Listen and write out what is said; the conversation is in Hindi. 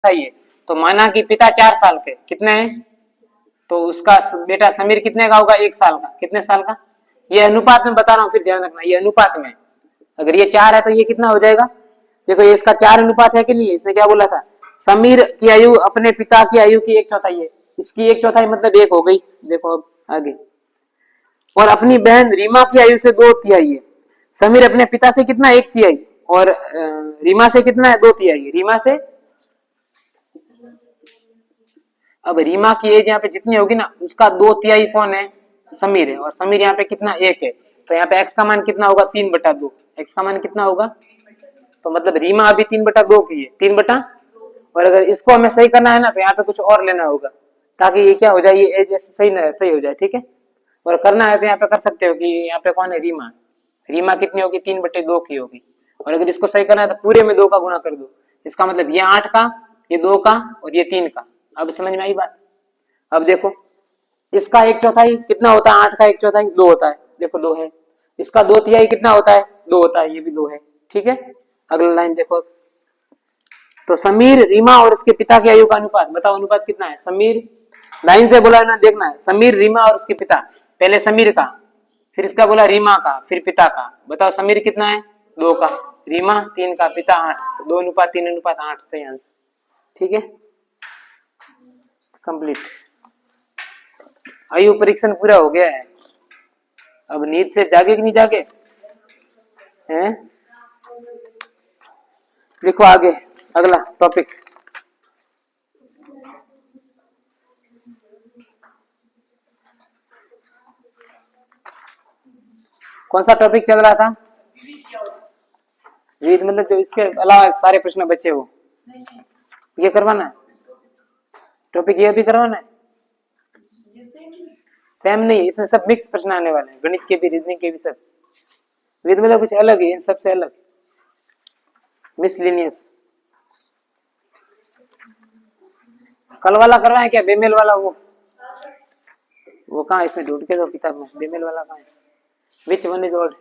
बताइए। तो माना कि पिता 4 साल के, कितने हैं, तो उसका बेटा समीर कितने का होगा, 1 साल का, कितने साल का, ये अनुपात में बता रहा हूँ, फिर ध्यान रखना ये अनुपात में, अगर ये 4 है तो ये कितना हो जाएगा, देखो ये इसका 4 अनुपात है कि नहीं, इसने क्या बोला था, समीर की आयु अपने पिता की आयु की 1/4 है, इसकी 1/4 मतलब 1 हो गई, देखो अब आगे, और अपनी बहन रीमा की आयु से 2/3 है, समीर अपने पिता से कितना 1/3, और रीमा से कितना है 2/3, रीमा से, अब रीमा की एज यहाँ पे जितनी होगी ना उसका 2/3 कौन है, समीर है, और समीर यहाँ पे कितना 1 है, तो यहाँ पे एक्स का मान कितना होगा 3/2, एक्स का मान कितना होगा, तो मतलब रीमा अभी 3/2 की है, 3/, और अगर इसको हमें सही करना है ना तो यहाँ पे कुछ और लेना होगा, ताकि ये क्या हो जाए, ये एज सही ना सही हो जाए, ठीक है, और करना है तो यहाँ पे कर सकते हो कि यहाँ पे कौन है रीमा, रीमा कितनी होगी 3/2 की होगी, और अगर इसको सही करना है तो पूरे में 2 का गुणा कर दो, इसका मतलब ये 8 का, ये 2 का, और ये 3 का, अब समझ में आई बात। अब देखो इसका 1/4 कितना होता है, 8 का 1/4 2 होता है, देखो 2 है, इसका 2/3 कितना होता है 2 होता है, ये भी 2 है, ठीक है। अगला लाइन देखो, तो समीर रीमा और उसके पिता की आयु का अनुपात बताओ, अनुपात कितना है, समीर, लाइन से बोला ना, देखना है, समीर रीमा और उसके पिता, पहले समीर का, फिर इसका बोला रीमा का, फिर पिता का, बताओ समीर कितना है 2 का, रीमा 3 का, पिता 8, 2:3:8 सही आंसर, ठीक है, कंप्लीट। आयु परीक्षण पूरा हो गया है, अब नींद से जागे कि नहीं जागे हैं, लिखो आगे अगला टॉपिक, कौन सा टॉपिक चल रहा था, विविध मतलब जो इसके अलावा सारे प्रश्न बचे हो, ये करवाना है टॉपिक, ये भी करवाना है, सेम नहीं, इसमें सब मिक्स प्रश्न आने वाले हैं, गणित के भी रीजनिंग के भी सब, विविध मतलब कुछ अलग है इन सबसे अलग, मिसलिनियस। कल वाला करवाए क्या, बेमेल वाला, वो कहाँ, इसमें ढूंढ के दो किताब में, बेमेल वाला कहाँ है, विच वन इज ओल्ड,